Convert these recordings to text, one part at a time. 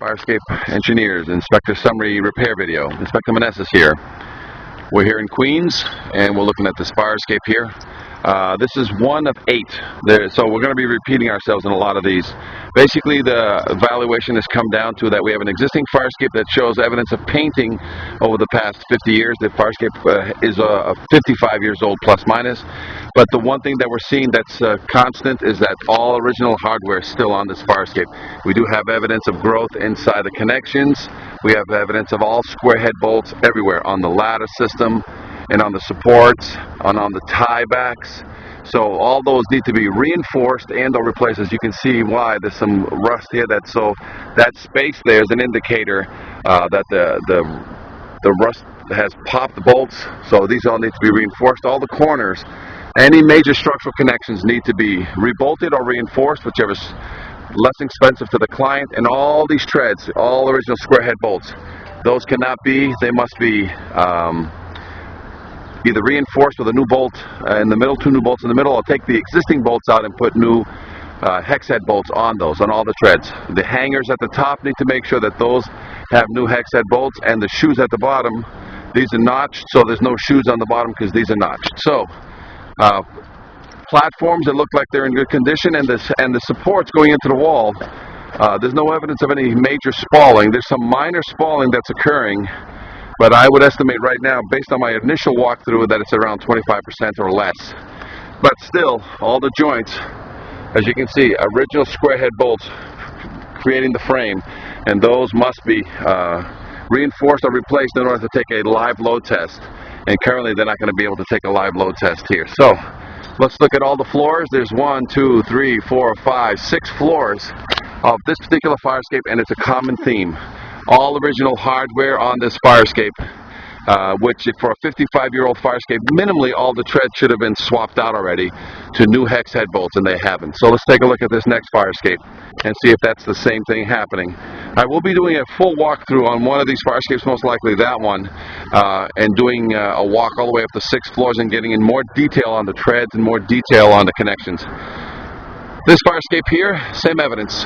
Firescape Engineers, Inspector Summary Repair Video. Inspector Maness here. We're here in Queens, and we're looking at this fire escape here. This is one of 8. So we're going to be repeating ourselves in a lot of these. Basically, the evaluation has come down to that we have an existing fire escape that shows evidence of painting over the past 50 years. The fire escape is 55 years old, plus minus. But the one thing that we're seeing that's constant is that all original hardware is still on this fire escape. We do have evidence of growth inside the connections. We have evidence of all square head bolts everywhere on the ladder system and on the supports, and on the tie backs. So all those need to be reinforced and or replaced. As you can see why there's some rust here. That space there is an indicator that the rust has popped the bolts. So these all need to be reinforced. All the corners, any major structural connections need to be rebolted or reinforced, whichever is less expensive to the client. And all these treads, all original square head bolts, those cannot be. They must be either reinforced with a new bolt in the middle, 2 new bolts in the middle, or take the existing bolts out and put new hex head bolts on those, on all the treads. The hangers at the top need to make sure that those have new hex head bolts, and the shoes at the bottom, these are notched, so there's no shoes on the bottom because these are notched. So platforms that look like they're in good condition, and the supports going into the wall, there's no evidence of any major spalling. There's some minor spalling that's occurring, but I would estimate right now, based on my initial walkthrough, that it's around 25% or less. But still, all the joints, as you can see, original square head bolts creating the frame, and those must be reinforced or replaced in order to take a live load test. And currently they're not going to be able to take a live load test here. So let's look at all the floors. There's 1, 2, 3, 4, 5, 6 floors of this particular fire escape, and it's a common theme. All original hardware on this fire escape, which for a 55-year-old fire escape, minimally all the treads should have been swapped out already to new hex head bolts, and they haven't. So let's take a look at this next fire escape and see if that's the same thing happening. I will be doing a full walkthrough on one of these fire escapes, most likely that one, and doing a walk all the way up to 6 floors and getting in more detail on the treads and more detail on the connections. This fire escape here, same evidence.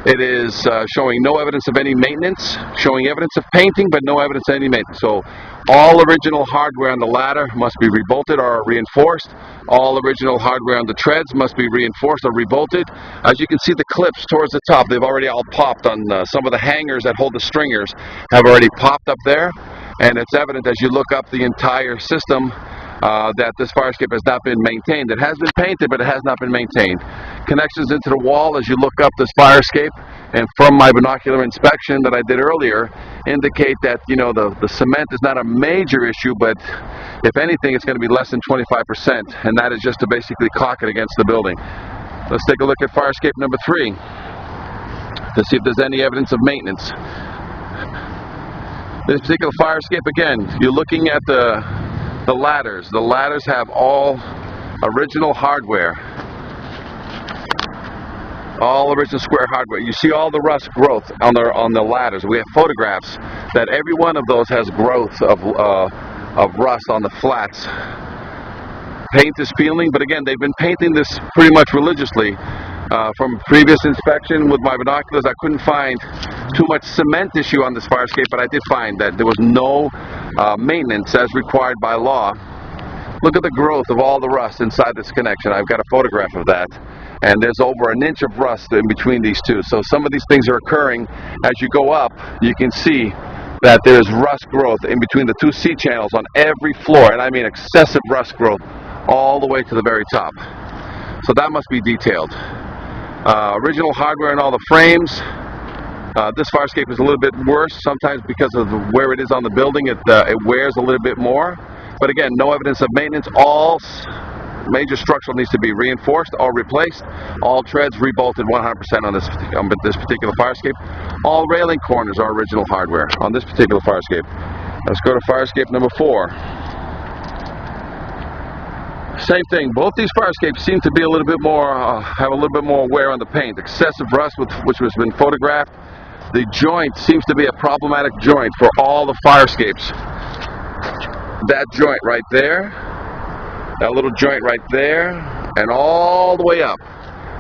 It is showing no evidence of any maintenance, showing evidence of painting, but no evidence of any maintenance. So all original hardware on the ladder must be rebolted or reinforced. All original hardware on the treads must be reinforced or rebolted. As you can see, the clips towards the top, they've already all popped on some of the hangers that hold the stringers have already popped up there. And it's evident as you look up the entire system that this fire escape has not been maintained. It has been painted, but it has not been maintained. Connections into the wall as you look up this fire escape, and from my binocular inspection that I did earlier, indicate that, you know, the cement is not a major issue, but if anything, it's going to be less than 25%, and that is just to basically caulk it against the building. Let's take a look at fire escape number 3 to see if there's any evidence of maintenance. This particular fire escape, again, you're looking at the ladders. The ladders have all original hardware. All original square hardware. You see all the rust growth on the ladders. We have photographs that every one of those has growth of rust on the flats. Paint is peeling, but again, they've been painting this pretty much religiously. From previous inspection with my binoculars, I couldn't find too much cement issue on this fire escape, but I did find that there was no maintenance as required by law. Look at the growth of all the rust inside this connection. I've got a photograph of that, and there's over an inch of rust in between these two. So some of these things are occurring as you go up. You can see that there's rust growth in between the 2 C channels on every floor, and I mean excessive rust growth all the way to the very top. So that must be detailed. Original hardware in all the frames. This fire escape is a little bit worse, sometimes because of where it is on the building. It wears a little bit more. But again, no evidence of maintenance. All major structural needs to be reinforced or replaced. All treads rebolted 100% on this particular fire escape. All railing corners are original hardware on this particular fire escape. Let's go to fire escape number 4. Same thing. Both these fire escapes seem to be a little bit more, have a little bit more wear on the paint. Excessive rust, which has been photographed. The joint seems to be a problematic joint for all the fire escapes. That joint right there, that little joint right there, and all the way up.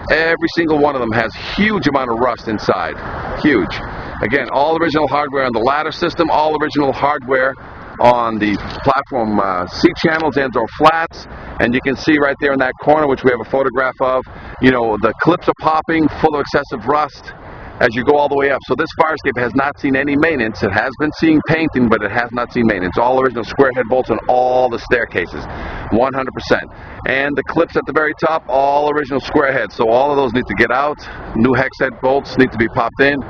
every single one of them has huge amount of rust inside. Huge. Again, all original hardware on the ladder system, all original hardware on the platform seat channels and or flats. And you can see right there in that corner, which we have a photograph of, you know, the clips are popping, full of excessive rust as you go all the way up. So this fire escape has not seen any maintenance. It has been seeing painting, but it has not seen maintenance. All original square head bolts on all the staircases, 100%. And the clips at the very top, all original square heads. So all of those need to get out. New hex head bolts need to be popped in.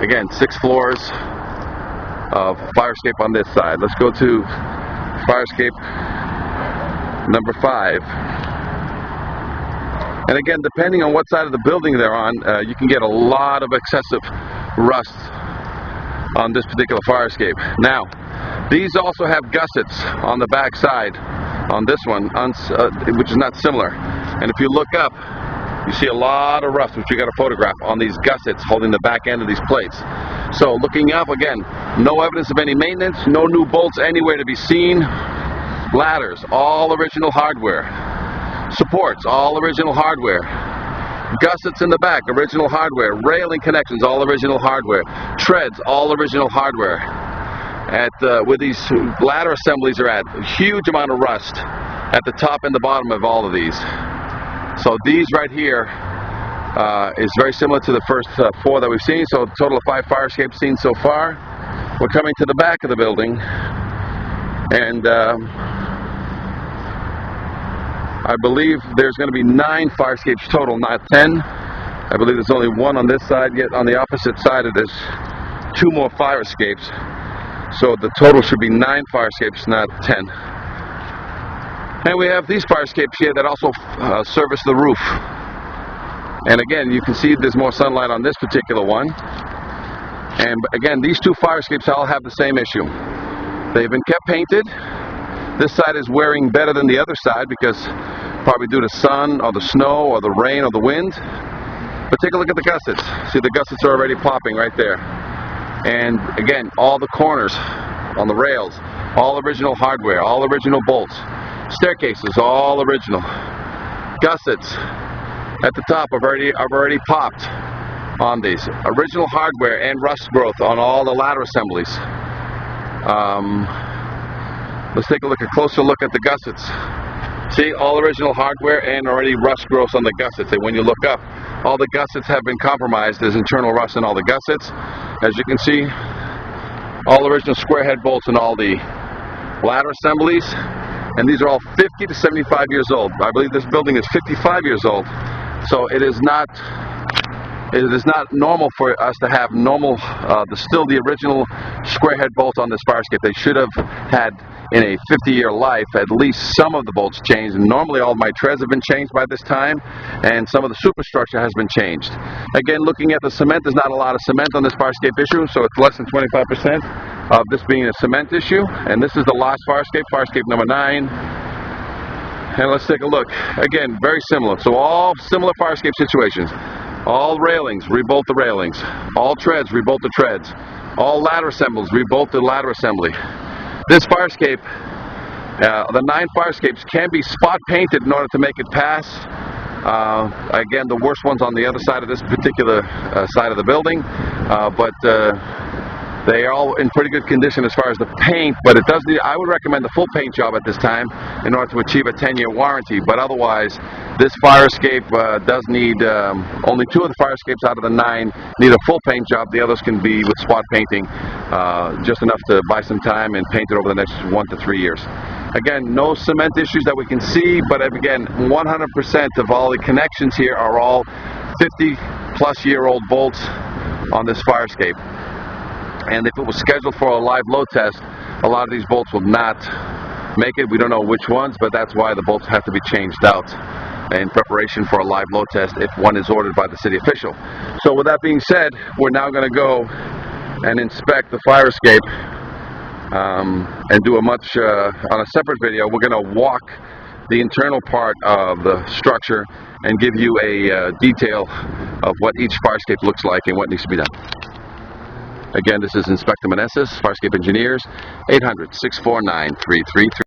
Again, 6 floors of fire escape on this side. Let's go to fire escape number 5. And again, depending on what side of the building they're on, you can get a lot of excessive rust on this particular fire escape. Now, these also have gussets on the back side on this one, which is not similar. And if you look up, you see a lot of rust, which you got a photograph on these gussets holding the back end of these plates. So looking up, again, no evidence of any maintenance, no new bolts anywhere to be seen. Ladders, all original hardware. Supports, all original hardware. Gussets in the back, original hardware. Railing connections, all original hardware. Treads, all original hardware. Where these ladder assemblies are at, a huge amount of rust at the top and the bottom of all of these. So these right here is very similar to the first 4 that we've seen. So a total of 5 fire escapes seen so far. We're coming to the back of the building, and I believe there's going to be 9 fire escapes total, not 10. I believe there's only 1 on this side, yet on the opposite side of this, 2 more fire escapes. So the total should be 9 fire escapes, not 10. And we have these fire escapes here that also service the roof. And again, you can see there's more sunlight on this particular one. And again, these 2 fire escapes all have the same issue. They've been kept painted. This side is wearing better than the other side because probably due to sun or the snow or the rain or the wind. But take a look at the gussets. See, the gussets are already popping right there. And again, all the corners on the rails, all original hardware, all original bolts. Staircases, all original. Gussets at the top have already popped on these. Original hardware and rust growth on all the ladder assemblies. Let's take a closer look at the gussets. See, all original hardware and already rust growth on the gussets. And when you look up, all the gussets have been compromised. There's internal rust in all the gussets. As you can see, all original square head bolts in all the ladder assemblies. And these are all 50 to 75 years old. I believe this building is 55 years old. So it is not normal for us to have still the original square head bolts on this fire escape. They should have had, in a 50-year life, at least some of the bolts changed. And normally all my treads have been changed by this time, and some of the superstructure has been changed. Again, looking at the cement, there's not a lot of cement on this fire escape issue, so it's less than 25% of this being a cement issue. And this is the last fire escape number 9. And let's take a look. Again, very similar. So all similar fire escape situations. All railings, rebolt the railings. All treads, rebolt the treads. All ladder assemblies, rebolt the ladder assembly. This fire escape, the 9 fire escapes can be spot painted in order to make it pass. Again, the worst one's on the other side of this particular side of the building, but they are all in pretty good condition as far as the paint, but it does need, I would recommend the full paint job at this time in order to achieve a 10-year warranty. But otherwise, this fire escape does need, only 2 of the fire escapes out of the 9 need a full paint job. The others can be with spot painting, just enough to buy some time and paint it over the next 1 to 3 years. Again, no cement issues that we can see, but again, 100% of all the connections here are all 50-plus-year-old bolts on this fire escape. And if it was scheduled for a live load test, a lot of these bolts will not make it. We don't know which ones, but that's why the bolts have to be changed out in preparation for a live load test if one is ordered by the city official. So with that being said, we're now going to go and inspect the fire escape and do on a separate video. We're going to walk the internal part of the structure and give you a detail of what each fire escape looks like and what needs to be done. Again, this is Inspector Meneses, Fire Escape Engineers, 800-649-3333.